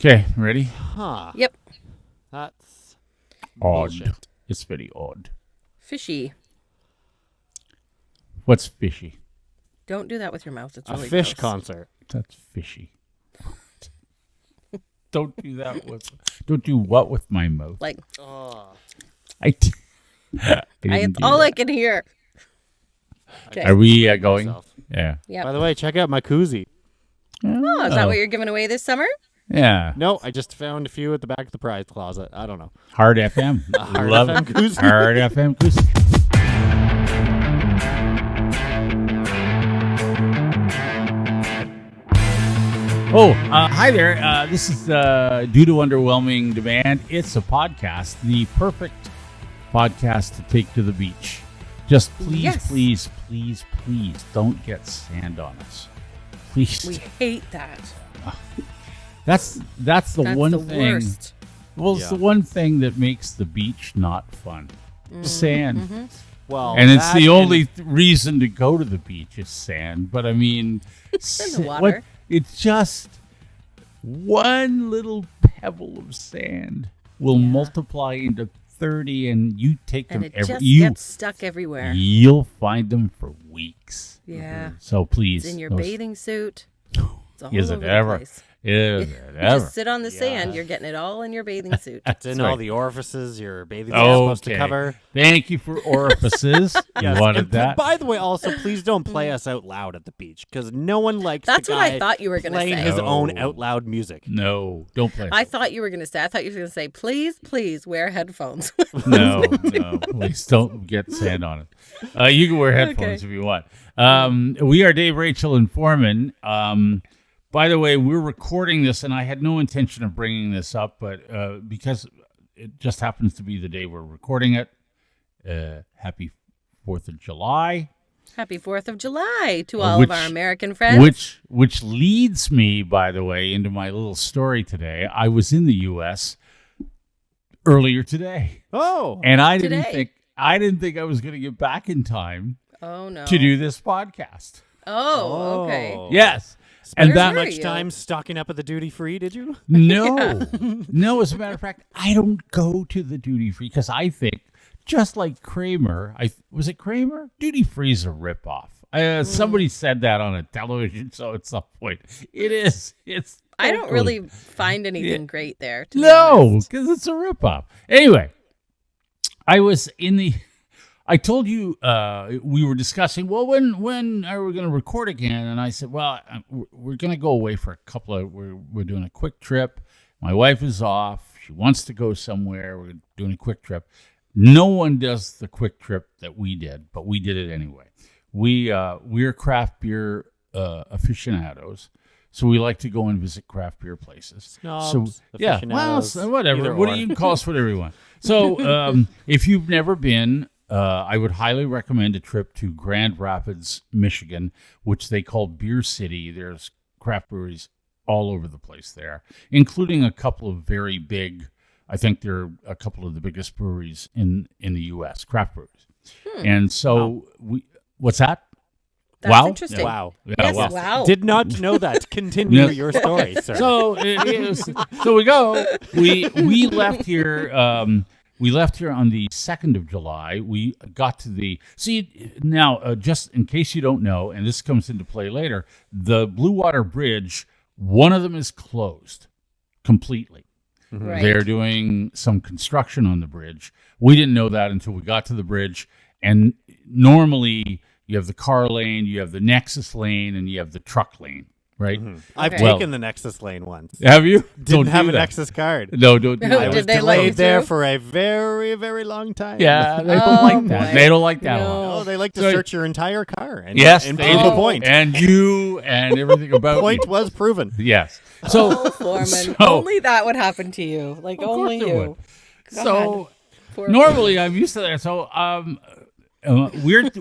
Okay, ready? Huh. Yep. That's Odd. bullshit. It's very odd. Fishy. What's fishy? Don't do that with your mouth. It's A really fish gross. concert. That's fishy. Don't do that with. Don't do what with my mouth? Like, I it's all I can hear. Okay. Are we going? Myself. Yeah. Yep. By the way, check out my koozie. Oh, is that what you're giving away this summer? Yeah. No, I just found a few at the back of the prize closet. I don't know. Hard FM. Hard Love FM koozie. Hard FM koozie. Oh, hi there. This is due to Underwhelming Demand. It's a podcast, the perfect podcast to take to the beach. Just please, Yes. please, please, please don't get sand on us. Please. We hate that. That's the That's one the thing. worst. Well, it's Yeah. the one thing that makes the beach not fun. Sand. Mm-hmm. Well, And it's the that only reason to go to the beach is sand. But I mean, the water. it's just one little pebble of sand will multiply into 30, and you take And them it just you gets stuck everywhere. you'll find them for weeks. Yeah. So please, It's in your those- bathing suit. It's all Is over it the ever? place. Is You it ever? just sit on the sand. You're getting it all in your bathing suit. It's in right. all the orifices your bathing suit is supposed to cover. Thank you for orifices. You Yes, wanted and that. By the way, also, please don't play us out loud at the beach, because no one likes That's the what I guy thought you were gonna playing say. his own No. out loud music. No, don't play. I thought you were going to say, please, please wear headphones. No, please don't get sand on it. You can wear headphones if you want. We are Dave, Rachel, and Forman. By the way, we're recording this, and I had no intention of bringing this up, but because it just happens to be the day we're recording it, happy 4th of July. Happy 4th of July to all of our American friends. Which leads me, by the way, into my little story today. I was in the U.S. earlier today. Oh, And I Today? didn't think I was going to get back in time Oh, no. to do this podcast. Oh, okay. Yes. Spend And that were much you? time stocking up at the duty free, did you? no, as a matter of fact, I don't go to the duty free because I think, just like Kramer, was it Kramer? Duty free is a ripoff. Somebody said that on a television show at some point. It is. It's. I don't really find anything great there. To be No, honest. because it's a ripoff. Anyway, I was in the. I told you we were discussing. Well, when are we going to record again? And I said, well, we're going to go away for a couple of. We're doing a quick trip. My wife is off. She wants to go somewhere. We're doing a quick trip. No one does the quick trip that we did, but we did it anyway. We're craft beer aficionados. So we like to go and visit craft beer places. Snobs, yeah, well, aficionados, whatever. either What or. you can call us whatever you want. So if you've never been, I would highly recommend a trip to Grand Rapids, Michigan, which they call Beer City. There's craft breweries all over the place there, including a couple of very big. I think they're a couple of the biggest breweries in the U.S. craft breweries. And so what's that? That's Wow. interesting. Wow. Yeah, Yes, wow. wow. Did not know that. Continue Yeah. your story, sir. So it is. So we go. We left here. We left here on the 2nd of July. We got to the now. Just in case you don't know, and this comes into play later, the Blue Water Bridge. One of them is closed completely. Right. They're doing some construction on the bridge. We didn't know that until we got to the bridge. And normally you have the car lane, you have the Nexus lane, and you have the truck lane, right? I've Okay. taken the Nexus lane once. Have you? Didn't have do a that. Nexus card. No, don't do Oh, that. I did was they let you delayed there through? for a very, very long time. Yeah, they don't Oh, like that. boy. They don't like that No. one. Oh, they like to So- search your entire car and, Yes, and they prove do. a point. And you and everything about Point you. was proven. Yes. So, Oh, Forman. so- Only that would happen to you. Like, Of course only it you. would. So Poor normally I'm used to that. So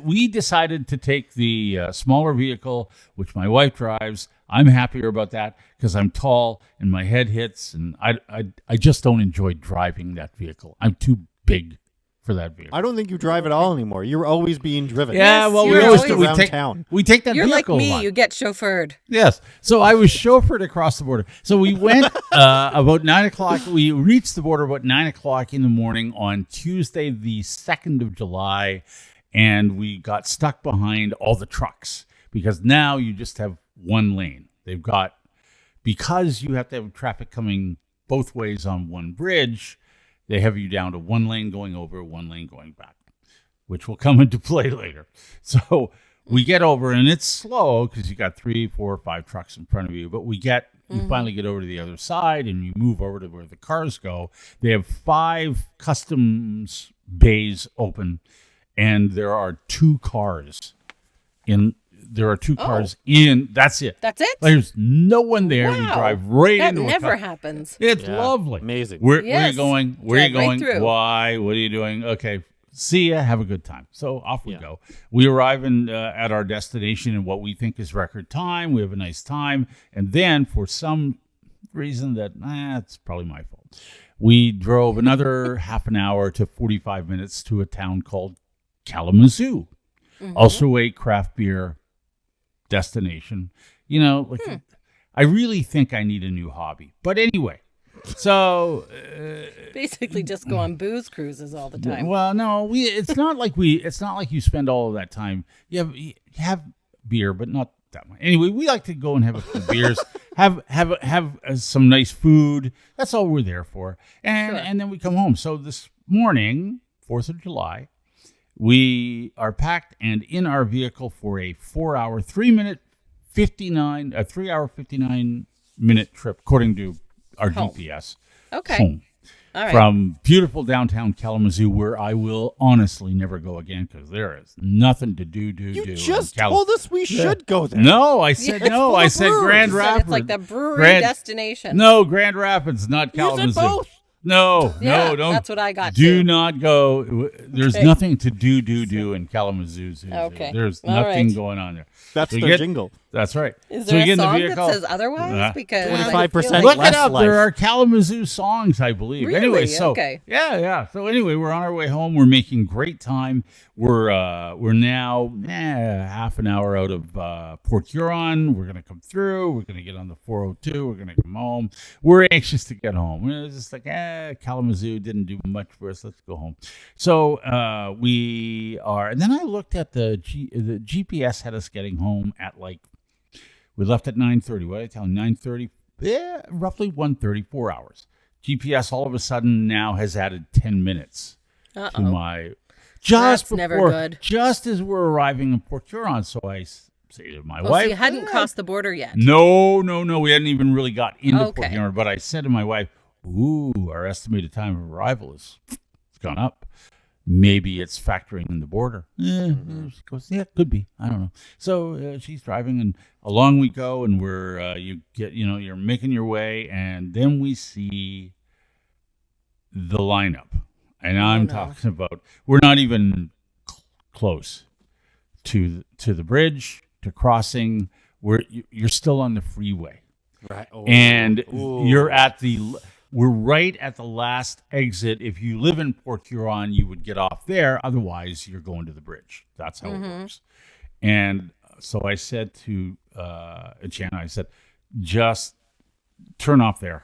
we decided to take the smaller vehicle, which my wife drives. I'm happier about that because I'm tall and my head hits, and I just don't enjoy driving that vehicle. I'm too big for that vehicle. I don't think you drive at all anymore. You're always being driven. Yeah, Yes, well, you're we always always around take town. we take that You're like vehicle a me. lot. You get chauffeured. Yes. So I was chauffeured across the border. So we went about 9 o'clock. We reached the border about 9 o'clock in the morning on Tuesday, the 2nd of July, and we got stuck behind all the trucks because now you just have one lane. They've got, because you have to have traffic coming both ways on one bridge, they have you down to one lane going over, one lane going back, which will come into play later. So we get over, and it's slow because you got 3, 4, 5 trucks in front of you. But you finally get over to the other side, and you move over to where the cars go. They have 5 customs bays open, and there are 2 cars in. There are 2 cars in. That's it. That's it? There's no one there. We Wow. drive right That into a never car. happens. It's Yeah. lovely. Amazing. Where are you Yes. going? Where are you Drive right going? through. Why? What are you doing? Okay. See ya. Have a good time. So off we Yeah. go. We arrive at our destination in what we think is record time. We have a nice time. And then for some reason that, it's probably my fault, we drove another half an hour to 45 minutes to a town called Kalamazoo. Also a craft beer destination. You know, like I really think I need a new hobby. But anyway, so Basically, just go on booze cruises all the time. well, no, it's not like you spend all of that time. You have beer, but not that much. Anyway, we like to go and have a few beers, have some nice food. That's all we're there for. And then we come home. So this morning, 4th of July, we are packed and in our vehicle for a 4-hour, 3-hour, 59-minute trip, according to our Home. GPS. Okay. Home. All right. From beautiful downtown Kalamazoo, where I will honestly never go again because there is nothing to do. You in just Kal- told us we should go there. No, I said It's no. full I of said brews. Grand You said Rapids. It's like the brewery Grand- destination. No, Grand Rapids, not You said Kalamazoo. both. No, Yeah, no, don't. that's what I got, Do too. not go. There's Okay. nothing to do in Kalamazoo. Okay. There's All nothing right. going on there. That's So you their get- jingle. That's right. Is So there you get a in the song vehicle. that says otherwise? Because 25% Look less it up. life. There are Kalamazoo songs, I believe. Really? Anyway, so Okay. yeah. So anyway, we're on our way home. We're making great time. We're now half an hour out of Port Huron. We're gonna come through. We're gonna get on the 402. We're gonna come home. We're anxious to get home. We're just like, Kalamazoo didn't do much for us. Let's go home. So we are. And then I looked at the GPS had us getting home at like. We left at 9:30. What did I tell you? 9:30? Yeah, roughly 1:30, 4 hours. GPS all of a sudden now has added 10 minutes to my... That's never good. Just as we're arriving in Port Huron. So I say to my Well, wife... so you hadn't crossed the border yet. No. We hadn't even really got into Port Okay. Huron. But I said to my wife, our estimated time of arrival it's gone up. Maybe it's factoring in the border. She goes, could be. I don't know. So she's driving, and along we go, and we're you're making your way, and then we see the lineup, and I'm talking about we're not even close to the bridge to crossing. You're still on the freeway, Right. Oh. and Ooh. you're at We're right at the last exit. If you live in Port Huron, you would get off there. Otherwise, you're going to the bridge. That's how it works. And so I said to Jana, I said, just turn off there.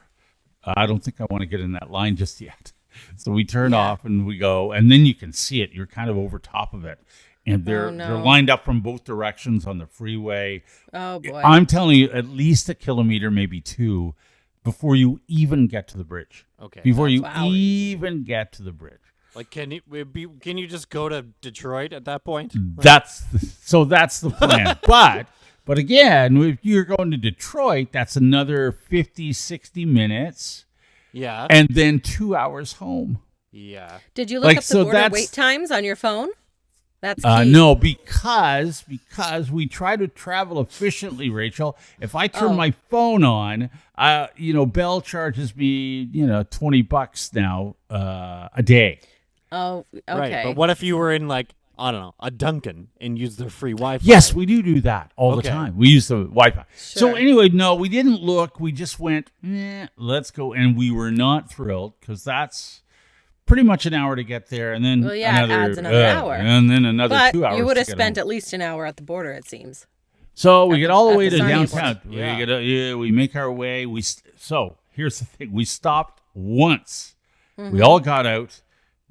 I don't think I want to get in that line just yet. So we turn off and we go, and then you can see it. You're kind of over top of it. And they're lined up from both directions on the freeway. Oh, boy. I'm telling you, at least a kilometer, maybe 2, before you even get to the bridge. Okay. Before you Wow. even get to the bridge. Like, can you just go to Detroit at that point? That's the plan. But again, if you're going to Detroit, that's another 50, 60 minutes. Yeah. And then 2 hours home. Yeah. Did you look up the so border that's- wait times on your phone? That's key. No, because we try to travel efficiently, Rachel. If I turn my phone on, Bell charges me, $20 now a day. Oh, okay. Right. But what if you were in, like, I don't know, a Dunkin' and used their free Wi-Fi? Yes, we do that all the Okay. time. We use the Wi-Fi. So Sure. anyway, no, we didn't look. We just went, let's go. And we were not thrilled because that's pretty much an hour to get there, and then Well, yeah, it adds another hour. and then another But 2 hours. you would have to get spent home. at least an hour at the border, it seems. So we get all the at way the to Sarnia downtown. border. We make our way. So here's the thing: we stopped once. We all got out,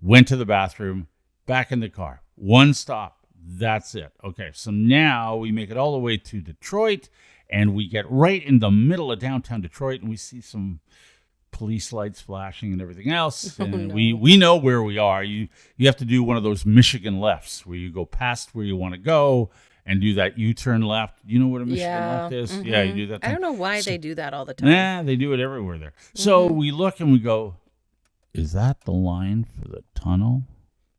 went to the bathroom, back in the car. One stop. That's it. Okay, so now we make it all the way to Detroit, and we get right in the middle of downtown Detroit, and we see some police lights flashing and everything else. And no. we know where we are. You have to do one of those Michigan lefts where you go past where you want to go and do that U-turn left. You know what a Michigan left is? Yeah, you do that. I don't know why they do that all the time. Nah, they do it everywhere there. So we look and we go, is that the line for the tunnel?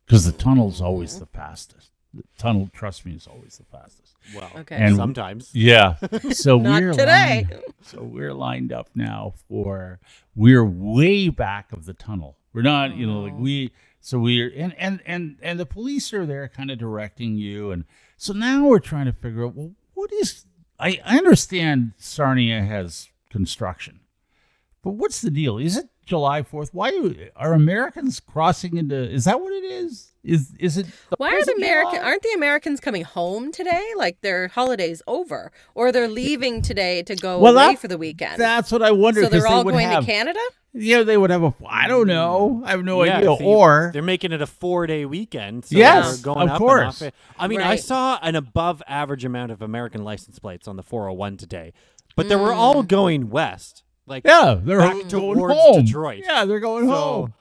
Because the tunnel's always the fastest. The tunnel, trust me, is always the fastest. Well, Okay. And sometimes. Yeah. So Not today. we're lined up now we're way back of the tunnel. We're not, and the police are there kind of directing you. And so now we're trying to figure out, well, I understand Sarnia has construction, but what's the deal? Is it July 4th? Why are Americans crossing into, is that what it is? Is it? Why are aren't the Americans coming home today? Like their holiday's over, or they're leaving today to go away for the weekend. That's what I wonder. So they're all going to Canada? Yeah, they would have I don't know. I have no idea. See, Or they're making it a 4-day weekend. So Yes, they're going of up course. And off it. I mean, I Right. saw an above average amount of American license plates on the 401 today, but they were all going west. Like yeah, they're back going towards home. Detroit. Yeah, they're going home.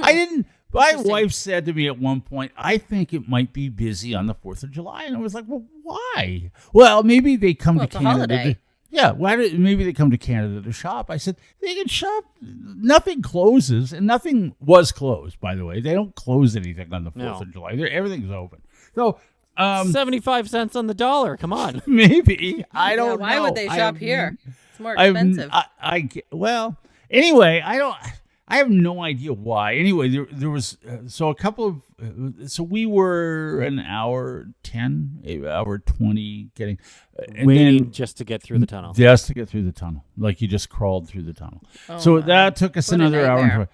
I didn't. My wife said to me at one point, I think it might be busy on the 4th of July. And I was like, well, why? Well, maybe they come to it's a Canada. holiday. Maybe they come to Canada to shop. I said, they can shop. Nothing closes, and nothing was closed, by the way. They don't close anything on the 4th of July. Everything's open. So 75 cents on the dollar. Come on. maybe. I don't know. Why would they shop here? It's more I've- expensive. well, anyway, I have no idea why. Anyway, there was so we were an hour 10, hour 20 getting and Waiting then just to get through the tunnel. just to get through the tunnel. Like you just crawled through the tunnel. So that took us What a another hour. nightmare.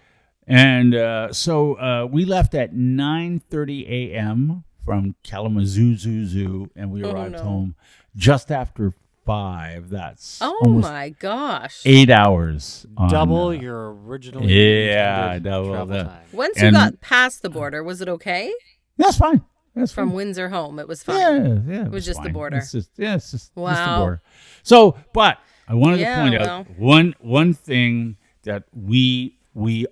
And so we left at 9:30 a.m. from Kalamazoo, and we arrived home just after 5. That's Oh almost my gosh. 8 hours. Double your original double travel that. time. Once you and- got past the border, was it okay? That's fine. That's From fine. Windsor home, it was fine. Yeah. It was just the fine. border. It's just the Wow. border. So, but I wanted to Yeah, point out one thing that we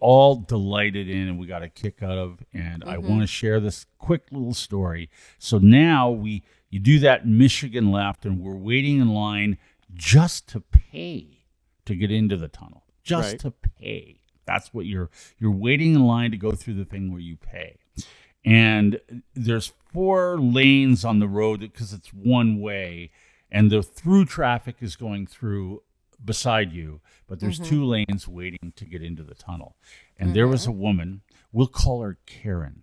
all delighted in and we got a kick out of, and I want to share this quick little story. So now you do that Michigan left, and we're waiting in line just to pay to get into the tunnel. Just Right. to pay. That's what you're waiting in line to go through the thing where you pay. And there's 4 lanes on the road because it's one way, and the through traffic is going through beside you, but there's 2 lanes waiting to get into the tunnel. And there was a woman, we'll call her Karen.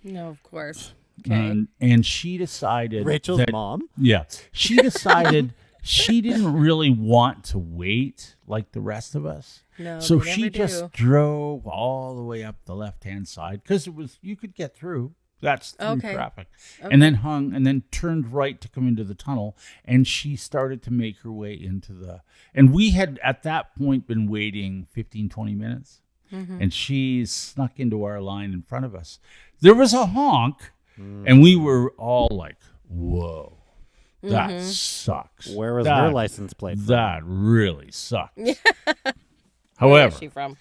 No, of course. Okay. And she decided Rachel's that, mom? Yeah. She decided she didn't really want to wait like the rest of us. No, So they she never just do. drove all the way up the left-hand side because you could get through. That's through Okay. traffic. And then hung and then turned right to come into the tunnel. And she started to make her way into and we had at that point been waiting 15, 20 minutes. And she snuck into our line in front of us. There was a honk, and we were all like, whoa, that sucks. Where was That- her license plate from? That really sucked. Where However, is she from?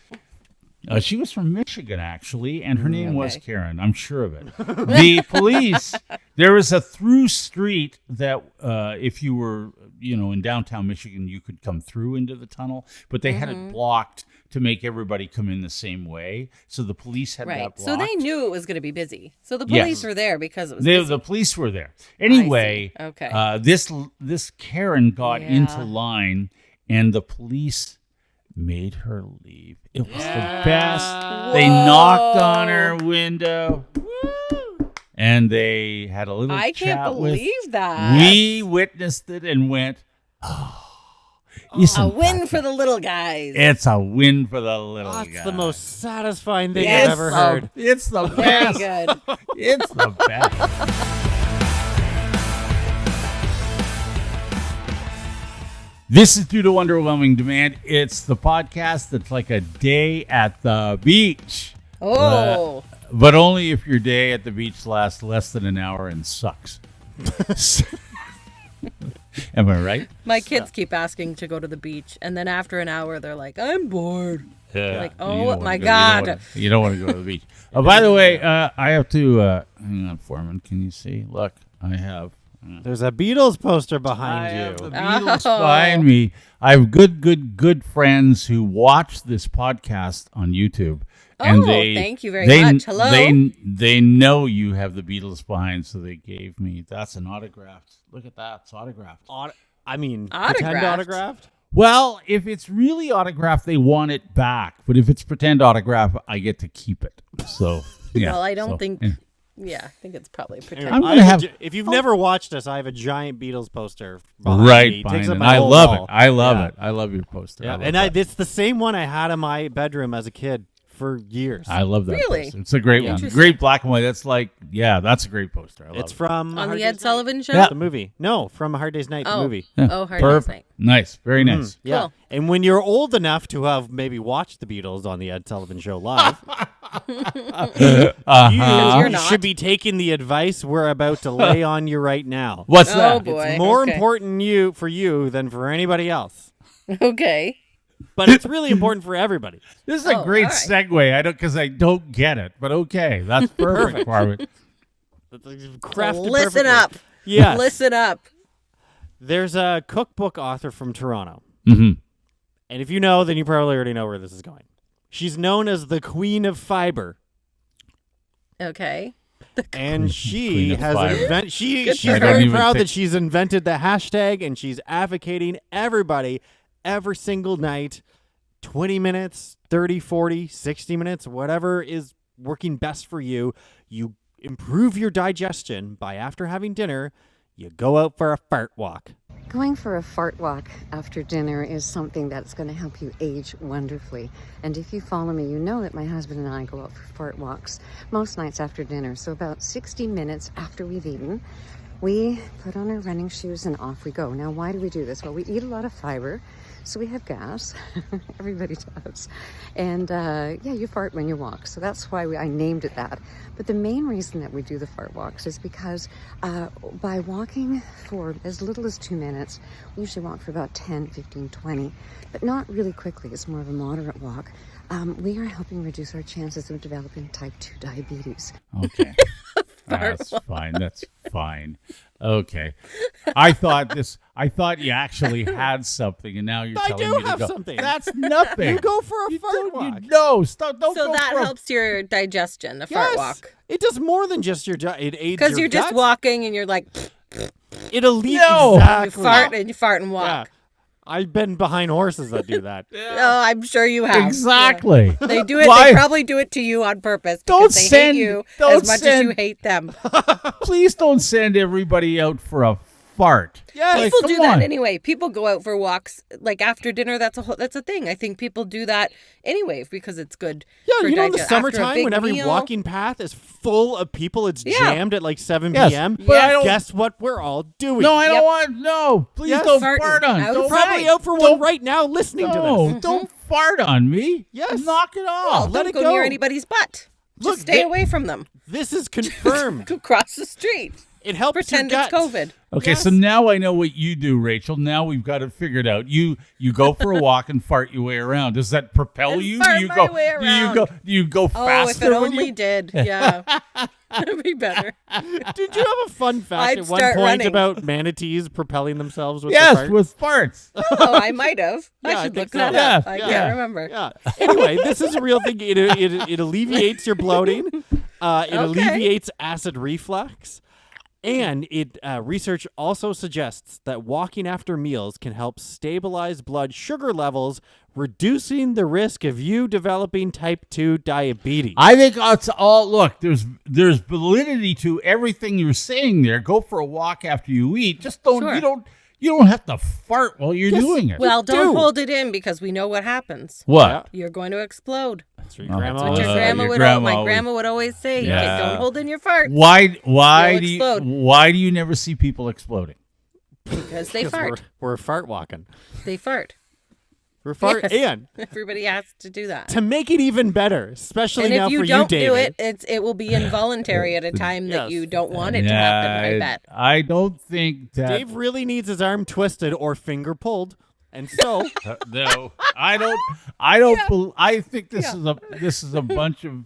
she was from Michigan, actually, and her name was Okay. Karen. I'm sure of it. The police, there was a through street that if you were, in downtown Michigan, you could come through into the tunnel, but they had it blocked to make everybody come in the same way. So the police had that Right. blocked. So they knew it was going to be busy. So the Yes. police were there because it was busy. The police were there. Anyway, Okay. this Karen got Yeah. into line, and the police made her leave. It was the best. They knocked on her window, and they had a little I can't chat with. believe that. We witnessed it and went, oh. A win for the little guys. It's a win for the little guys. That's the most satisfying thing Yes. I've ever heard. It's the Very best. good. It's the best. This is due to Underwhelming Demand. It's the podcast that's like a day at the beach. Oh. But only if your day at the beach lasts less than an hour and sucks. Am I right? My kids keep asking to go to the beach, and then after an hour, they're like, I'm bored. Yeah. Like, You oh don't wanna my go- God. You don't want to go to the beach. Oh, by the way, I have to hang on, Forman. Can you see? Look, I have. There's a Beatles poster I behind have the you. Beatles Oh. behind me. I have good friends who watch this podcast on YouTube. And Oh, they, thank you very much. Hello. They know you have the Beatles behind, so they gave me. That's an autographed. Look at that. It's autographed. I mean, Autographed? pretend autographed? Well, if it's really autographed, they want it back. But if it's pretend autograph, I get to keep it. So, yeah. Well, I don't So, think. yeah. Yeah, I think it's probably Anyway, pretend. I'm I gonna have have- if you've never watched us, I have a giant Beatles poster behind Right me. It behind takes up it. my I whole love wall. it. I love Yeah. it. I love your poster. Yeah, I love and that. it's the same one I had in my bedroom as a kid for years. I love that Really? poster. It's a great one. Interesting. Great black and white. That's like, yeah, that's a great poster. I love It's it. from On Hard the Day's Ed Sullivan Show? Yeah. the movie. No, from A Hard Day's Night, the Oh. movie. Yeah. Oh, Hard Day's Perfect. Night. Nice. Very nice. Yeah. Cool. And when you're old enough to have maybe watched the Beatles on the Ed Sullivan Show live, Uh-huh. You're you not. should be taking the advice we're about to lay on you right now. What's Oh, that? boy. It's more Okay. important for you than for anybody else. Okay. But it's really important for everybody. This is a Oh, great all right. segue. I don't because I don't get it, but okay, that's perfect, Marvin. Crafted Listen perfectly. up. Yes. Listen up. There's a cookbook author from Toronto. Mm-hmm. And if you know, then you probably already know where this is going. She's known as the Queen of Fiber. Okay. And Queen she of has Fiber. she's for her. very I don't even proud think- that she's invented the hashtag, and she's advocating everybody every single night, 20 minutes, 30, 40, 60 minutes, whatever is working best for you. You improve your digestion by, after having dinner, you go out for a fart walk. Going for a fart walk after dinner is something that's going to help you age wonderfully. And if you follow me, you know that my husband and I go out for fart walks most nights after dinner. So about 60 minutes after we've eaten, we put on our running shoes and off we go. Now, why do we do this? Well, we eat a lot of fiber, so we have gas. Everybody does. And yeah, you fart when you walk. So that's why I named it that. But the main reason that we do the fart walks is because by walking for as little as 2 minutes, we usually walk for about 10, 15, 20, but not really quickly. It's more of a moderate walk. We are helping reduce our chances of developing type 2 diabetes. Okay. That's fine. That's fine. Okay. I thought you actually had something, and now you're I telling do me to have go. something. That's nothing. You go for a You fart don't- walk. No, stop. Don't So go that for a- helps your digestion, the Yes. fart walk. It does more than just your it aids Because your you're just gut. walking and you're like, It alleviates No. you exactly. fart and Yeah. walk. I've been behind horses that do that. Oh, I'm sure you have. Exactly. Yeah. They do it. Why? They probably do it to you on purpose because Don't they send- hate you don't as much as send- you hate them. Please don't send everybody out for a fart. Yes. Like, People do come that on. anyway. People go out for walks like after dinner. That's a thing. I think people do that anyway because it's good. Yeah, for you know in the digest- after a summertime big when every meal. walking path is full of people, it's Yeah. jammed at like 7 Yes, p.m. but I don't- Guess what we're all doing? No, I don't Yep. want. No, please Yes. don't Farting fart on. outside. Don't, Probably out for Don't- one right now listening to no, this. don't fart on me. Yes. Knock it off. let Don't it go go. near anybody's butt. Look, Just stay they- away from them. This is confirmed. Go cross the street. It helps Pretend your it's gut. COVID. Okay, Yes. so now I know what you do, Rachel. Now we've got it figured out. You go for a walk and fart your way around. Does that propel And you? fart do you my go? way Do you go? around. Do you go Oh, faster? if it when only you... did. Yeah. That'd be better. Did you have a fun fact I'd at one start point running. about manatees propelling themselves with their Yes, fart? with farts. Oh, I might have. Yeah, I I should think look so. that Yeah, up. I yeah. can't remember. Yeah. Anyway, this is a real thing. It alleviates your bloating. It alleviates acid reflux. And research also suggests that walking after meals can help stabilize blood sugar levels, reducing the risk of you developing type 2 diabetes. I think it's all. Look, there's validity to everything you're saying there. Go for a walk after you eat. Just don't. Sure. You don't have to fart while you're doing it. Well, don't do. hold it in because we know what happens. What? You're going to explode. That's what Oh, your grandma That's what always your said. grandma your would. grandma My always- grandma would always say, Yeah. "Don't hold in your farts Why You'll do you explode. why do you never see people exploding? because they 'Cause fart. We're fart walking. They fart. We're fart. Yes. And Everybody has to do that. to make it even better, especially And now if you for don't you, David. do it, it will be involuntary at a time that Yes. you don't want it to happen. I bet. I don't think that. Dave really needs his arm twisted or finger pulled, and so No, I don't. I don't. I think this is a bunch of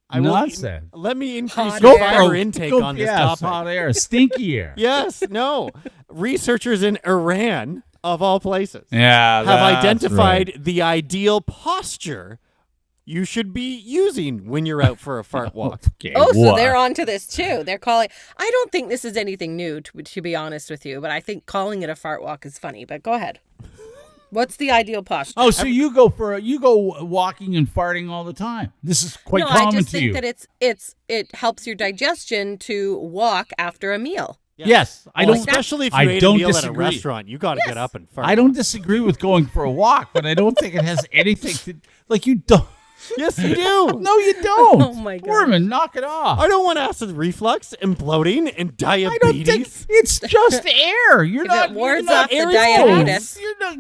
I will- nonsense. let me increase Hot your air. fiber intake on this topic. hot air, stinky air. Yes, no. Researchers in Iran, of all places, Yeah, have that's identified right. the ideal posture you should be using when you're out for a fart walk. Okay, Oh, so what? they're on to this too. They're calling. I don't think this is anything new, to be honest with you, but I think calling it a fart walk is funny. But go ahead. What's the ideal posture? Oh, so you go walking and farting all the time. This is quite no, common I just to think you. that it helps your digestion to walk after a meal. Yes, I Well, don't. especially if you I ate don't a meal disagree. at a restaurant, you got to get up and fart. I don't disagree with going for a walk, but I don't think it has anything to like you don't. Yes, you do. No, you don't. Oh, my God. Foreman, knock it off. I don't want acid reflux and bloating and I diabetes. don't think it's just air. You're If not. it wards you're not off the air diabetes. exposed. You're not.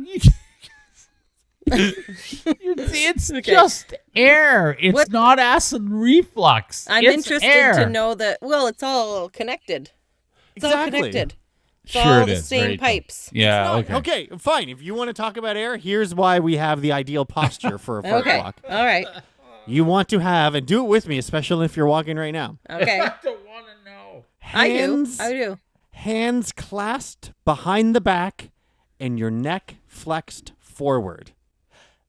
It's Okay. just air. It's What- not acid reflux. I'm It's interested air. to know that. Well, it's all connected. It's all Exactly. connected. It's Sure all it the is. same Very cool. pipes. Yeah. No, okay, fine. If you want to talk about air, here's why we have the ideal posture for a fart Okay. walk. All right. You want to have, and do it with me, especially if you're walking right now. Okay. I don't want to know. Hands, I do. hands clasped behind the back and your neck flexed forward.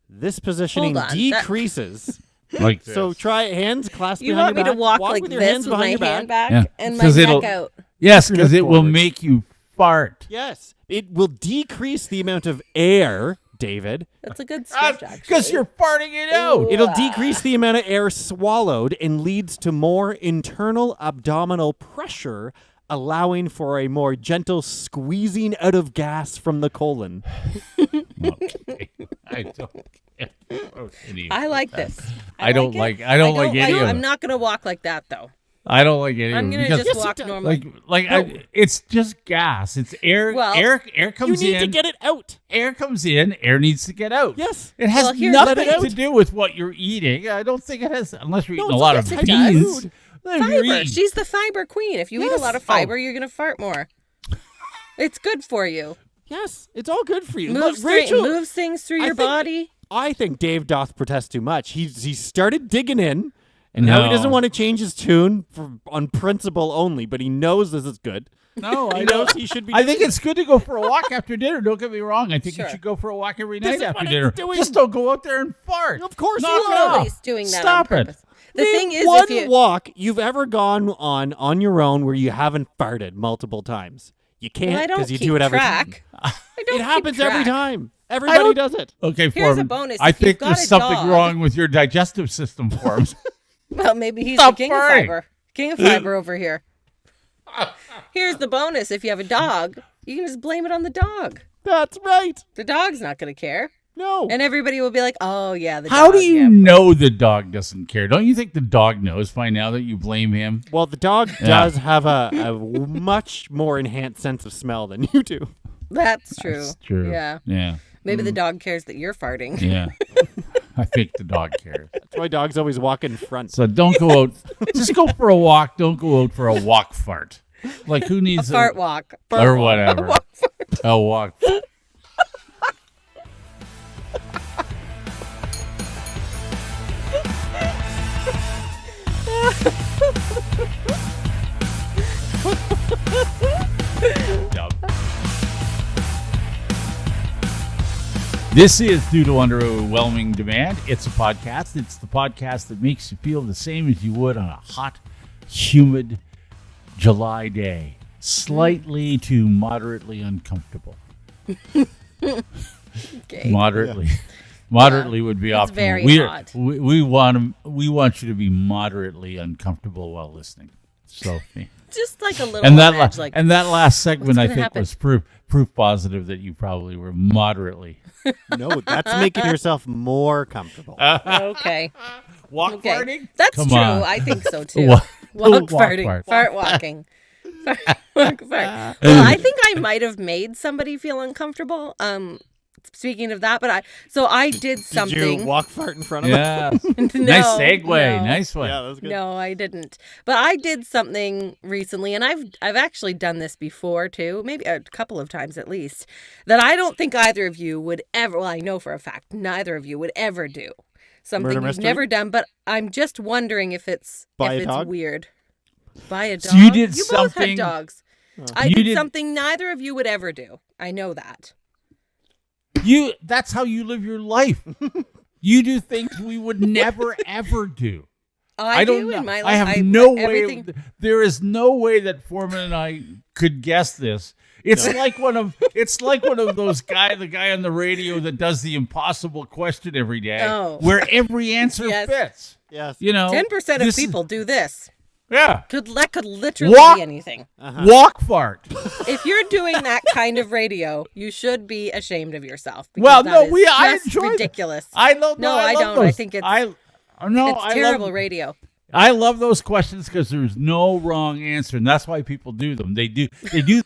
This positioning Hold on, that- decreases. Like So try hands clasped You behind want me your to back. walk like with your this hands with my behind your hand back. back Yeah. and my 'Cause neck it'll- out? yes, because Look it will forward. make you fart. Yes, it will decrease the amount of air, David. That's a good stretch, actually. Because you're farting it out. It'll decrease the amount of air swallowed and leads to more internal abdominal pressure, allowing for a more gentle squeezing out of gas from the colon. Okay. I don't get any of I like this. I don't it. like any of I'm it. not gonna walk like that though. I don't like any I'm of it gonna because just Yes, walk it does. normally. it's just gas. It's air. Well, air You comes need in. to get it out. Air comes in. Air needs to get out. Yes. It has Well, here's nothing the thing. to do with what you're eating. I don't think it has, unless you're eating a it's lot a of type of beans. food. If you're Fiber. eating- She's the fiber queen. If you eat a Yes. lot of fiber, you're gonna fart more. It's good for you. Yes, it's all good for you. Moves, Look, Rachel, moves things through I your think- body. I think Dave doth protest too much. He started digging in, and now he No. doesn't want to change his tune on principle only, but he knows this is good. No, He I knows don't. he should be. I think it's good to go for a walk after dinner. Don't get me wrong. I think you Sure. should go for a walk every This night is after what it's dinner. doing. Just don't go out there and fart. Of course Knock you it will. off. Nobody's doing that Stop on it. purpose. The Name thing is, one if you walk you've ever gone on your own where you haven't farted multiple times. You well, I can't don't because you keep do it every track. time. I don't It happens keep every track. time. Everybody does it. Okay, Here's a Foreman. bonus. I If you've think got there's a something dog- wrong with your digestive system, Forms. Well, maybe he's Stop the king farting. of fiber. King of fiber over here. Here's the bonus. If you have a dog, you can just blame it on the dog. That's right. The dog's not going to care. No. And everybody will be like, oh, yeah, the How dog. do you yeah. know the dog doesn't care? Don't you think the dog knows by now that you blame him? Well, the dog does have a much more enhanced sense of smell than you do. That's true. That's true. Yeah. Yeah. Maybe the dog cares that you're farting. Yeah. I think the dog cares. That's why dogs always walk in front. So don't go out. Just go for a walk. Don't go out for a walk fart. Like who needs Fart walk. or whatever. A walk. Dumb. This is Due to Underwhelming Demand. It's a podcast. It's the podcast that makes you feel the same as you would on a hot, humid July day. Slightly to moderately uncomfortable. Okay. Moderately. Moderately would be it's optimal. very hot. We want you to be moderately uncomfortable while listening. So Just like a little and that on edge, like and that last segment what's I gonna think happen? was proof proof positive that you probably were moderately. No, that's making yourself more comfortable. Okay. Walk Okay. farting? That's Come true. on. I think so too. Walk farting. fart. Fart walking. Fart. Well, I think I might have made somebody feel uncomfortable. Speaking of that, but I did something. Did you walk fart in front of us? Yeah. No, Nice segue. no. Nice one. Yeah, that was good. No, I didn't. But I did something recently, and I've actually done this before too, maybe a couple of times at least, that I don't think either of you would ever. Well, I know for a fact neither of you would ever do. Something Murder you've mystery? never done, but I'm just wondering if it's Buy a if dog? it's weird. Buy a dog. So you did You both something- had dogs. I You did did- something neither of you would ever do. I know that. That's how you live your life. You do things we would never ever do. I don't do know. in my life. I have no everything. way. There is no way that Forman and I could guess this. It's like one of those the guy on the radio that does the impossible question every day, Oh. where every answer Yes. fits. Yes. 10% of this is- people do this. Yeah. That could literally Walk- be anything. Walk fart. If you're doing that kind of radio, you should be ashamed of yourself. because Well, that no, is I just enjoy it. ridiculous. I love. No, I I love don't. I those. think it's- I terrible love, radio. I love those questions because there's no wrong answer, and that's why people do them. They do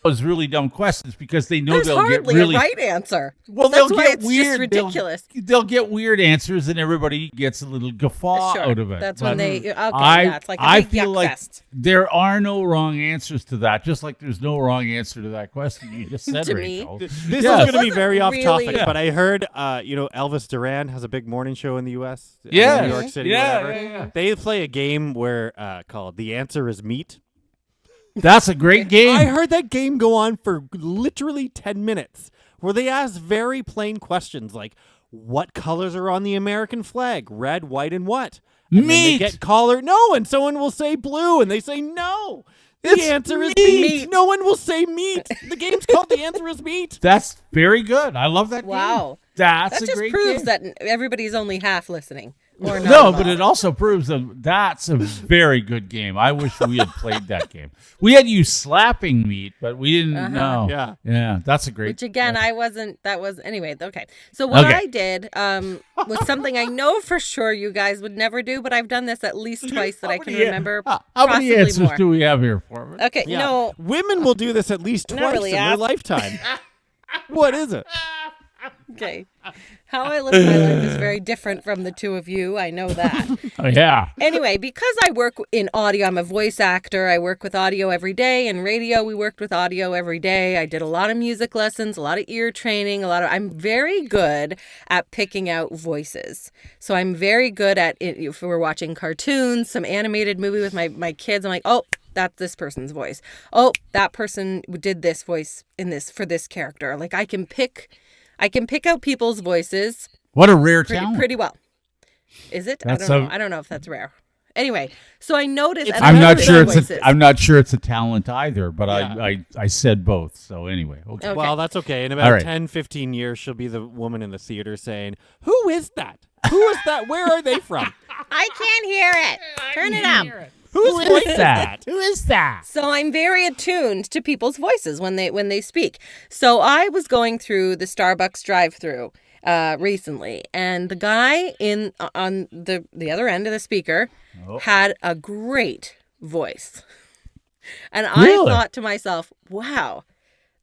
those really dumb questions because they know There's they'll get hardly really a right answer. well. That's They'll why get it's weird. just ridiculous. They'll get weird answers, and everybody gets a little guffaw Sure. out of it. That's But when they. Okay, yeah, it's like a I big feel yuck like fest. there are no wrong answers to that. Just like there's no wrong answer to that question you just said, To me? Rachel. This Yes. is going to be very off Really- topic, Yeah. but I heard, Elvis Duran has a big morning show in the U.S. Yeah. New York City, Yeah, whatever. yeah. They play a game where called "The Answer Is Meat." That's a great game. I heard that game go on for literally 10 minutes, where they ask very plain questions like, "What colors are on the American flag? Red, white, and what?" And then they Meat. get caller no, and someone will say blue, and they say no. The It's answer is meat. meat. No one will say meat. The game's called "The Answer Is Meat." That's very good. I love that game. Wow. That's That a just great proves game. that everybody's only half listening. Or not No, at but all. it also proves that that's a very good game. I wish we had played that game. We had you slapping meat, but we didn't know. Yeah, that's a great. Which again, I wasn't. That was anyway. Okay, so what Okay. I did was something I know for sure you guys would never do, but I've done this at least twice that I can remember. How many possibly answers more. do we have here, Forman? Okay, Yeah. no, Women will do this at least Not twice really, in their ass. lifetime. What is it? okay. How I live my life is very different from the two of you. I know that. Oh, yeah. Anyway, because I work in audio, I'm a voice actor. I work with audio every day. In radio, we worked with audio every day. I did a lot of music lessons, a lot of ear training, I'm very good at picking out voices. So I'm very good at, if we're watching cartoons, some animated movie with my kids, I'm like, oh, that's this person's voice. Oh, that person did this voice in this for this character. Like I can pick out people's voices What a rare talent. pretty well. Is it? That's I don't know if that's rare. Anyway, so I noticed. and I'm I not know sure their it's voices. I'm not sure it's a talent either, but Yeah. I said both. So anyway, okay. Okay. Well, that's okay. In All about right. 10, 15 years, she'll be the woman in the theater saying, "Who is that? Who is that? Where are they from? I can't hear it. Turn it up. Whose voice is that?" Who is that? So I'm very attuned to people's voices when they speak. So I was going through the Starbucks drive-through recently, and the guy on the other end of the speaker had a great voice, and Really? I thought to myself, "Wow,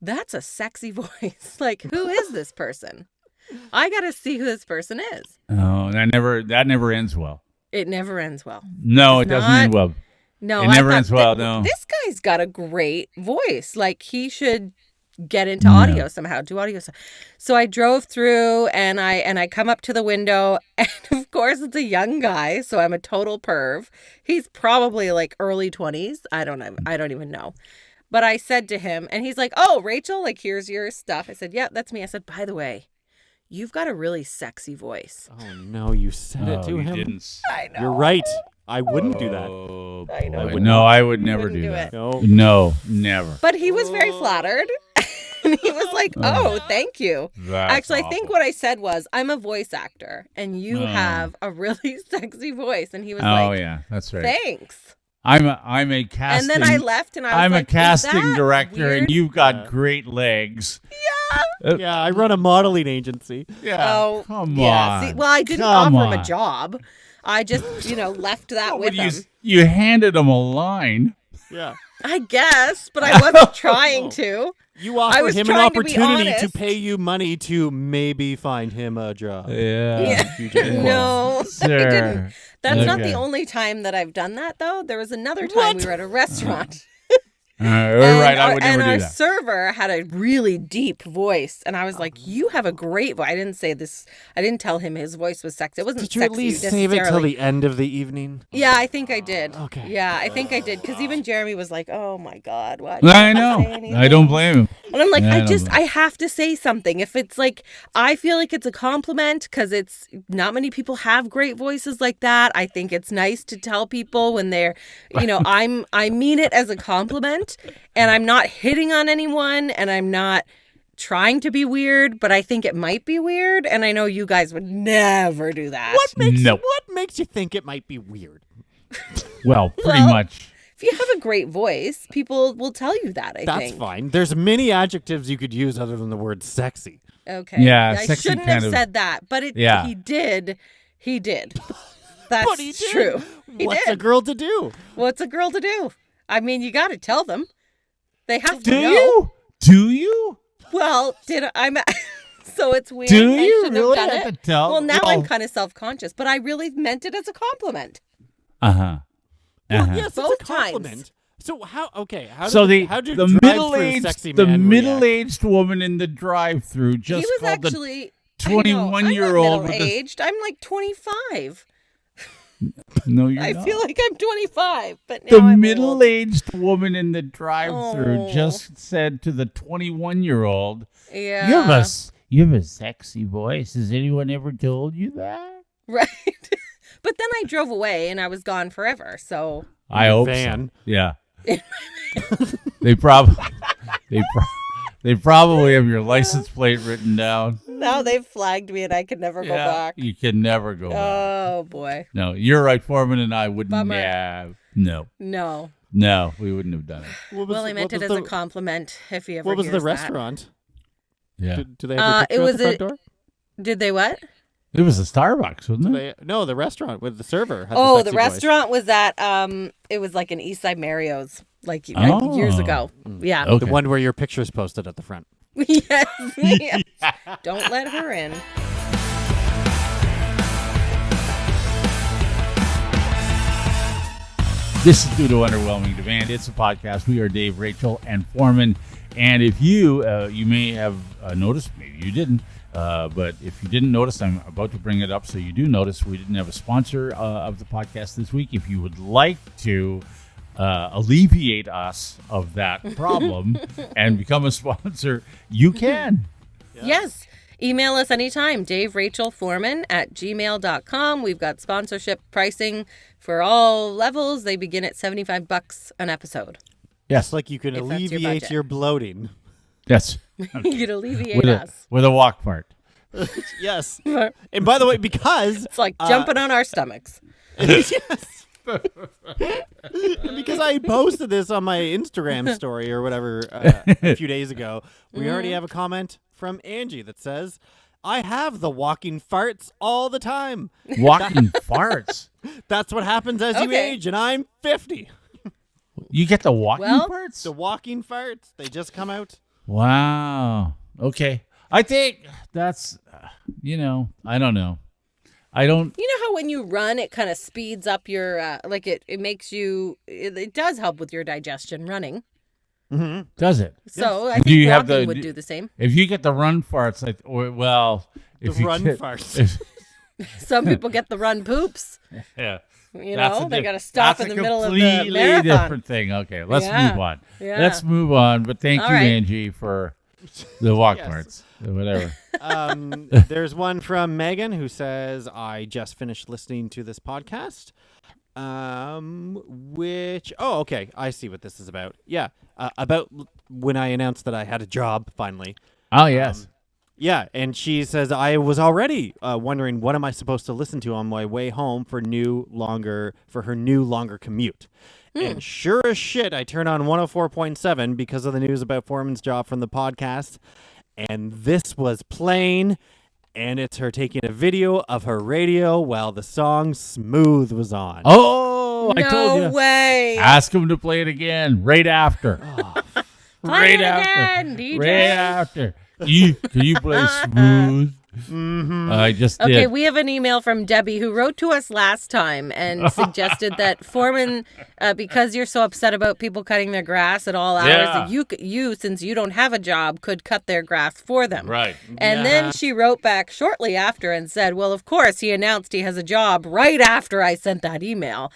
that's a sexy voice. Like, who is this person? I got to see who this person is." Oh, that never ends well. It never ends well. No, It's it doesn't not- end well. No, It I never thought ends well, that- no. This guy's got a great voice. Like he should get into audio somehow, do audio. So I drove through and I come up to the window, and of course it's a young guy, so I'm a total perv. He's probably like early 20s. I don't even know. But I said to him, and he's like, "Oh, Rachel, like here's your stuff." I said, "Yeah, that's me." I said, "By the way, you've got a really sexy voice." Oh no, you said it to you him. didn't. I know. You're right. I wouldn't do that. Oh, I know. boy. No, I would never Wouldn't do do that. it. No. No, never. But he was very flattered. And he was like, "Oh, thank you." That's Actually, I think awful. what I said was, "I'm a voice actor, and you Oh. have a really sexy voice." And he was Oh like, yeah, that's right. "Thanks." I'm a casting. And then I left, and I was I'm like, a casting is that director, weird? and you've got great legs. Yeah, I run a modeling agency. Yeah, Oh, come yeah. on. See, well, I didn't Come offer him a on. job. I just, left that Oh, with but him. you handed him a line. Yeah. I guess, but I wasn't trying to. You offered was him an trying to be opportunity to honest. pay you money to maybe find him a job. Yeah. You did. No, I Sure. didn't. That's not Okay. the only time that I've done that, though. There was another time we were at a restaurant. Right, I would and never our do that. server had a really deep voice, and I was like, "You have a great voice." I didn't say this. I didn't tell him his voice was sexy. It wasn't Did you sexy at least save it till necessarily. the end of the evening? Yeah, I think I did. Okay. Yeah, I think I did, because even Jeremy was like, "Oh my God, why?" did I you know. say anything?" I don't blame him. And I'm like, Yeah, I I don't know. I have to say something. If it's like, I feel like it's a compliment, because it's not many people have great voices like that. I think it's nice to tell people when they're, I mean it as a compliment, and I'm not hitting on anyone, and I'm not trying to be weird, but I think it might be weird, and I know you guys would never do that. What makes you think it might be weird? Well, pretty Well, much. If you have a great voice, people will tell you that, I That's think. fine. There's many adjectives you could use other than the word sexy. Okay. Yeah, I sexy shouldn't kind have of- said that, but Yeah. he did. He did. That's But he did. true. He What's did. a girl to do? What's a girl to do? I mean, you got to tell them. They have to Do know. you? Do you? Well, so it's weird. Do I you shouldn't really have done have it. to tell? Well, now I'm Well- kind of self-conscious, but I really meant it as a compliment. Uh-huh. Well, Uh-huh. yes, it's Both a times. compliment. So how? Okay, how So did how did the drive-through middle-aged sexy man react? middle-aged woman in the drive-through just He was called actually 21-year-old I'm with not a- middle-aged. I'm like 25. No, you're I not. feel like I'm 25, but now The I'm old. middle-aged woman in the drive-through Oh. just said to the 21-year-old, Yeah. you have a sexy voice. Has anyone ever told you that? Right. But then I drove away and I was gone forever. So I hope van. so. Yeah. they probably they probably have your license plate written down. now they've flagged me and I can never go back. You can never go back. Oh boy. No, you're right. Foreman and I wouldn't Bummer. have. No, No. we wouldn't have done it. What was Well, I the- meant what it was as a the- compliment if he ever What was the hears that. restaurant? Yeah, Do they have a picture it at was the front a- door? Did they what? it was a Starbucks, wasn't it? No, the restaurant with the server. Had Oh, the the sexy voice. restaurant was at it was like an Eastside Mario's like Oh. years ago. Yeah. Okay. The one where your picture's posted at the front. yes. yes. Don't let her in. This is due to Underwhelming Demand. It's a podcast. We are Dave, Rachel, and Forman. And if you may have noticed, maybe you didn't, but if you didn't notice, I'm about to bring it up so you do notice we didn't have a sponsor of the podcast this week. If you would like to alleviate us of that problem and become a sponsor, you can. Yes. Email us anytime, daverachelforman@gmail.com. We've got sponsorship pricing for all levels. They begin at $75 an episode. Yes, Like you can If that's your alleviate budget. your bloating. yes, You can alleviate with us. a walk part. Yes. And by the way, because It's like jumping on our stomachs. yes. Because I posted this on my Instagram story or whatever a few days ago, we already have a comment from Angie that says, I have the walking farts all the time. Walking farts. That's what happens as you Okay. age, and I'm 50. You get the walking Well- farts? The walking farts, they just come out. Wow. Okay. I think that's, I don't know. I don't. You know how when you run, it kind of speeds up your, it makes you, it does help with your digestion running. Does it? So I Do think you have walking the- would do the same. If you get the run farts, if The you run get, farts. if- Some people get the run poops. yeah. You That's know, a they diff- got to stop that's in a the middle of the completely marathon. different thing. Okay, let's Yeah. move on. Yeah. Let's move on. But thank All you, right. Angie, for the walk Yes. parts. Whatever. There's one from Megan who says, I just finished listening to this podcast. Okay, I see what this is about. Yeah, about when I announced that I had a job finally. Oh yes. Yeah, and she says, I was already wondering what am I supposed to listen to on my way home for her new longer commute. And sure as shit, I turn on 104.7 because of the news about Forman's job from the podcast. And this was playing, and it's her taking a video of her radio while the song Smooth was on. Oh, I told you. No way. Ask him to play it again right after. Play it again, DJ. Right after. Can you play Smooth? Mm-hmm. I just Okay, did. we have an email from Debbie who wrote to us last time and suggested that Forman, because you're so upset about people cutting their grass at all hours, Yeah. that you, since you don't have a job, could cut their grass for them. Right. And then she wrote back shortly after and said, well, of course, he announced he has a job right after I sent that email.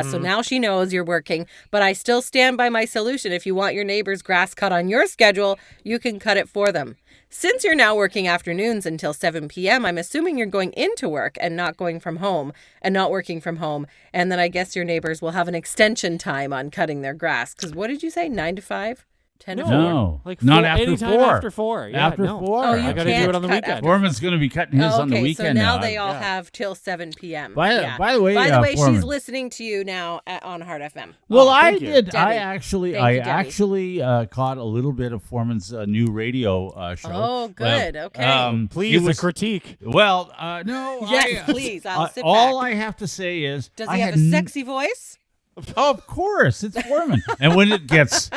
So now she knows you're working. But I still stand by my solution. If you want your neighbor's grass cut on your schedule, you can cut it for them. Since you're now working afternoons until 7 p.m., I'm assuming you're going into work and not going from home and not working from home. And then I guess your neighbors will have an extension time on cutting their grass. Because what did you say, 9 to 5? 10 to 4? No, Like not four- after anytime 4. after 4. Yeah, After no. 4. Oh, you I gotta do can't it on the cut weekend. after- Foreman's going to be cutting his on the okay, weekend so now now. they all Yeah. have till 7 p.m. By the way, she's Foreman. listening to you now on Heart FM. Well, Oh, I thank you. did. Debbie. I actually, Thank you, Debbie. caught a little bit of Foreman's new radio show. Oh, good. Okay. it Please, was- a critique. Well, no. Yes, please. I'll sit all back. I have to say is, Does I he have had a sexy voice? Of course, it's Forman. And when it gets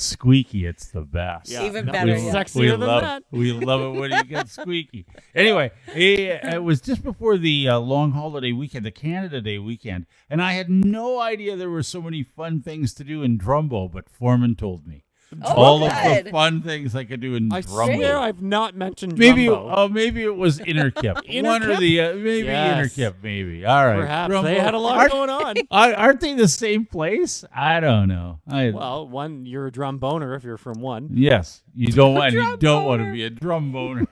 squeaky, it's the best. Yeah, Even no, better, it's yeah. sexier than love that. We love it when he gets squeaky. Anyway, it was just before the long holiday weekend, the Canada Day weekend, and I had no idea there were so many fun things to do in Drumbo, but Foreman told me. Oh, All of good. the fun things I could do in I Drumbo. swear I've not mentioned Maybe Drumbo. maybe it was Interkip. One or Interkip? the maybe Yes. Interkip. Maybe. All right. Perhaps Drumbo. they had a lot going on. Aren't they the same place? I don't know. Well, one, you're a drum boner if you're from one. Yes, you don't want boner. to be a drum boner.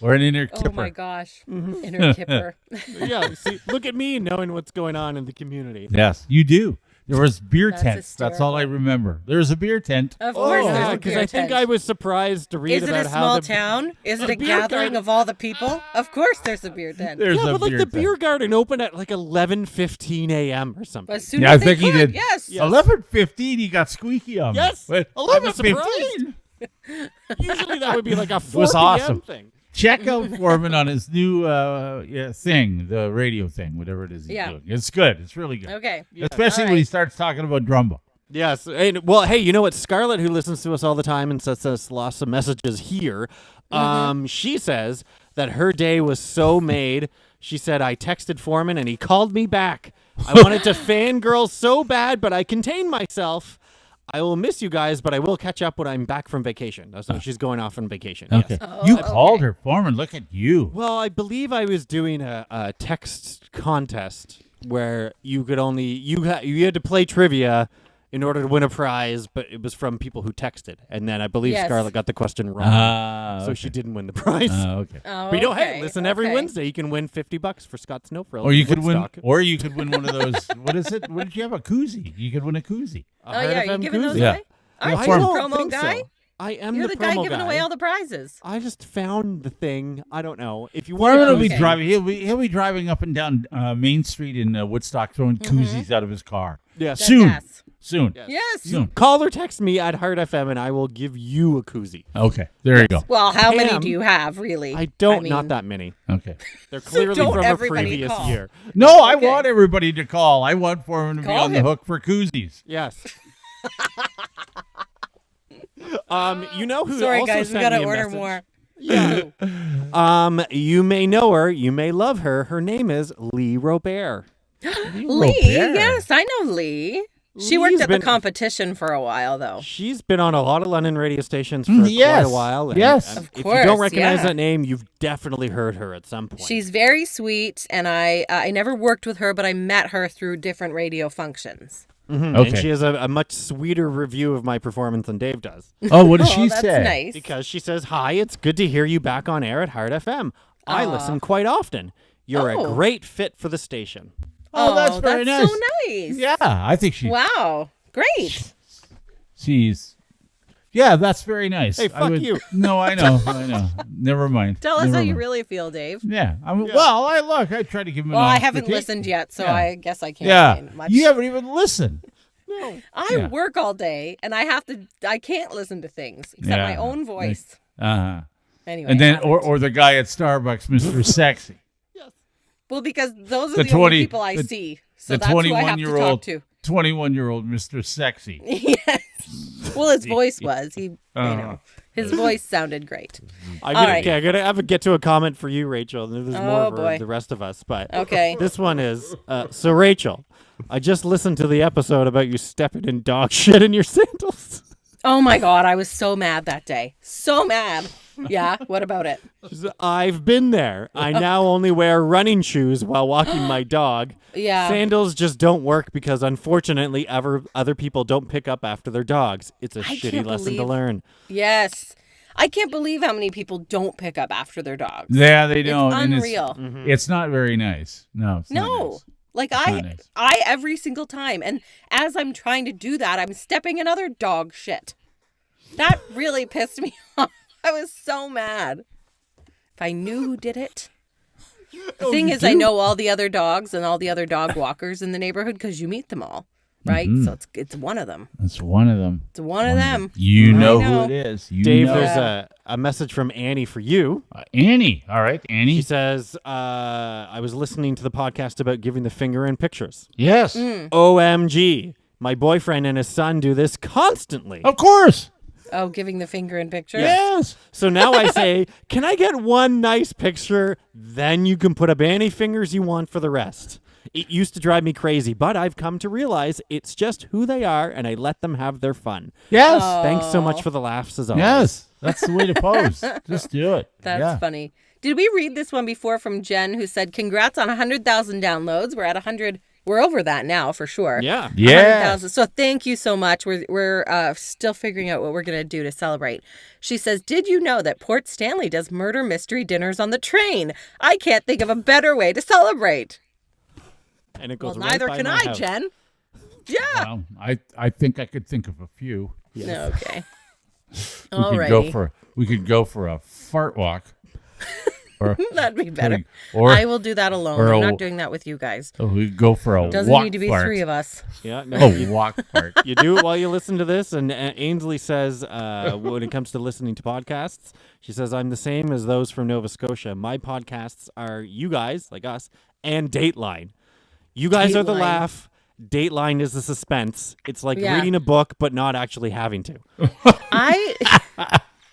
Or an interkipper. Oh my gosh. Inner kipper. Yeah, see, look at me knowing what's going on in the community. Yes, you do. There was beer That's tents. That's all I remember. There was a beer tent. Of course, there's yeah, a because beer I think tent. I was surprised to read Is it about a how small the town? Is it a beer gathering garden- of all the people? Of course there's a beer tent. There's yeah, a but like beer the tent. beer garden opened at like 11:15 a.m. or something. As soon Yeah, I as they think he could, did. Yes. Yeah. 11:15. He got squeaky on me. Yes, But I was 11:15. Usually that would be like a 4 was p.m. awesome. thing. Check out Forman on his new thing, the radio thing, whatever it is he's Yeah. doing. It's good. It's really good. Okay. Especially All when he right. starts talking about Drumbo. Yes. And, well, hey, you know what? Scarlett, who listens to us all the time and sends us lots of messages here, she says that her day was so made. She said, I texted Forman and he called me back. I wanted to fangirl so bad, but I contained myself. I will miss you guys, but I will catch up when I'm back from vacation. That's when she's going off on vacation. Okay. Yes. You okay. called her, Forman. Look at you. Well, I believe I was doing a text contest where you could only you had to play trivia in order to win a prize, but it was from people who texted, and then I believe Yes. Scarlett got the question wrong, so Okay. she didn't win the prize. Okay. Oh, but you know, hey, okay, listen every okay. Wednesday you can win $50 for Scott Snowfrill. Or you in could win. Woodstock. Or you could win one of those. What is it? What did you have? A koozie. You could win a koozie. A Oh, Heart yeah. FM You're giving those koozie. Yeah. away? Aren't Yeah, you I the Forman. don't promo think guy? so. I am You're the guy promo giving away all the prizes. I just found the thing. I don't know if you want. Forman will be Okay. driving. He'll be driving up and down Main Street in Woodstock, throwing koozies out of his car. Yes. Soon. Yes. Soon. Yes. Yes. Soon. Call or text me at Heart FM and I will give you a koozie. Okay. There you go. Well, how many Pam, do you have, really? I don't. mean, not that many. Okay. They're clearly don't from a everybody previous call. year. No, I Okay. want everybody to call. I want Forman to be Call on the him. hook for koozies. Yes. You know who Sorry, also guys. We sent gotta me a order message? more. Yeah. You may know her. You may love her. Her name is Lee Robert. Lee. Robert. Yes, I know Lee. She worked Lee's at been- the competition for a while, though. She's been on a lot of London radio stations for yes. quite a while. And, Yes. Of if you course, don't recognize yeah. that name, you've definitely heard her at some point. She's very sweet, and I never worked with her, but I met her through different radio functions. Mhm. Okay. And she has a much sweeter review of my performance than Dave does. Oh, what did she that's say? nice. Because she says, "Hi, it's good to hear you back on air at Heart FM. I Aw. listen quite often. You're a Oh. great fit for the station." Oh, that's very nice. so nice. Yeah, I think Wow. Great. she's Yeah, that's very nice. Hey, fuck you. No, I know. Never mind. Tell us Never how you mind. really feel, Dave. Yeah. Well, I try to give him an Well, I honest haven't critique. listened yet, so Yeah. I guess I can't Yeah. say much. You haven't even listened. I work all day, and I can't listen to things except my own voice. Uh-huh. Anyway. And then, I or the guy at Starbucks, Mr. Sexy. well, because those are The the 20 only people I the- see. So the that's who I have to 21-year-old talk to. 21-year-old Mr. Sexy. Yes. Well, his voice was. His voice sounded great. All right. Okay, I gotta get to a comment for you, Rachel. There's more Oh, for boy. the rest of us, but Okay. this one is so Rachel. I just listened to the episode about you stepping in dog shit in your sandals. Oh my God, I was so mad that day. So mad. Yeah. What about it? She said, I've been there. I now only wear running shoes while walking my dog. Yeah. Sandals just don't work because unfortunately other people don't pick up after their dogs. It's a shitty can't lesson to believe- learn. Yes. I can't believe how many people don't pick up after their dogs. Yeah, they don't. It's and unreal. It's not very nice. No, it's not No. nice. Like not I nice. every single time. And as I'm trying to do that, I'm stepping in other dog shit. That really pissed me off. I was so mad. If I knew who did it. The thing is, I know all the other dogs and all the other dog walkers in the neighborhood because you meet them all, right? So it's one of them. That's one of them. It's one of them. You know, I know. who it is. You Dave, know. there's a message from Annie for you. Annie. All right, Annie. She says, I was listening to the podcast about giving the finger in pictures. Yes. OMG. My boyfriend and his son do this constantly. Of course. Oh, giving the finger in pictures? Yes. So now I say, can I get one nice picture? Then you can put up any fingers you want for the rest. It used to drive me crazy, but I've come to realize it's just who they are, and I let them have their fun. Yes. Thanks so much for the laughs, as always. Yes. That's the way to pose. Just do it. That's funny. Did we read this one before from Jen, who said, congrats on 100,000 downloads. We're at 100. We're over that now for sure. Yeah. Yeah. 100,000. So thank you so much. We're still figuring out what we're going to do to celebrate. She says, did you know that Port Stanley does murder mystery dinners on the train? I can't think of a better way to celebrate. And it Well, goes right neither by can my I, house. Jen. Yeah. Well, I think I could think of a few. No, okay. We All could right. go for a fart walk. Or That'd be better. Or I will do that alone. or I'm a- not doing that with you guys. we could go for a Doesn't walk need to be fart. 3 of us. Yeah. No, Oh, walk fart. you do it while you listen to this. And Ainsley says, when it comes to listening to podcasts, she says, I'm the same as those from Nova Scotia. My podcasts are you guys, like us, and Dateline. You guys are the Dateline. laugh. Dateline is the suspense. It's like Yeah. reading a book, but not actually having to.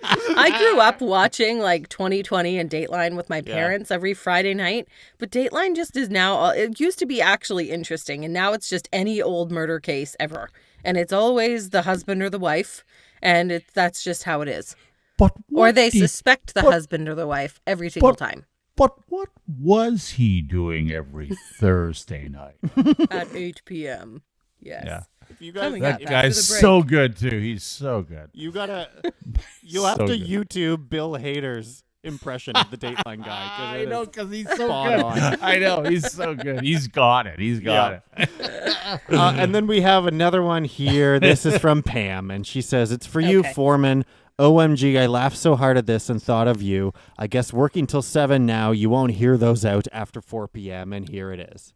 I grew up watching like 2020 and Dateline with my parents every Friday night, but Dateline just is now, it used to be actually interesting, and now it's just any old murder case ever. And it's always the husband or the wife, and that's just how it is. But Or what they did- suspect the husband or the wife every single time But what was he doing every Thursday night? at 8 p.m. Yes. Yeah. If you guys, Coming That up after guy's the break. so good too. He's so good. you have So to good. YouTube Bill Hader's impression of the Dateline guy. 'cause it is because he's so spot good. on. I know he's so good. He's got it. He's got Yeah. it. And then we have another one here. This is from Pam, and she says, it's for you, Okay. Forman. OMG, I laughed so hard at this and thought of you. I guess working till 7 now, you won't hear those out after 4 p.m., and here it is.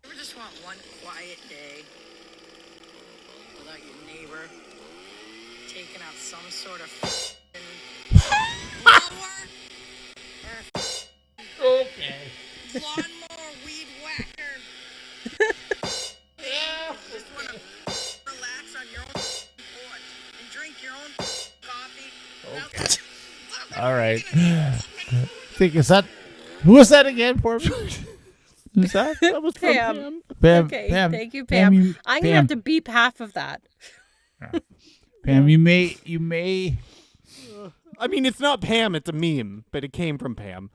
You ever just want one quiet day without your neighbor taking out some sort of blower or lawnmower weed whacker? Just want to relax on your own porch and drink your own coffee. All right. Think is that who was that again for me? Who's that? That was from Pam. Pam. Okay, Pam, thank you, Pam. you- I'm going to have to beep half of that. Pam, you may. I mean, it's not Pam, it's a meme, but it came from Pam.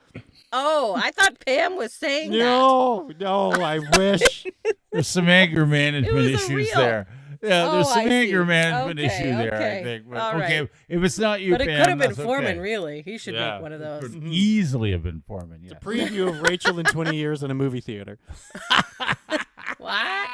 Oh, I thought Pam was saying that. No, I wish. There's some anger management It was a issues real- there. Yeah, there's Oh, some I anger see. management Okay, issue there, okay. I think. But, All okay, right. if it's not you, But it Pam, could have been that's Forman, okay. really. He should Yeah, make one of those. Could easily have been Forman, yeah. Preview of Rachel in 20 years in a movie theater. What?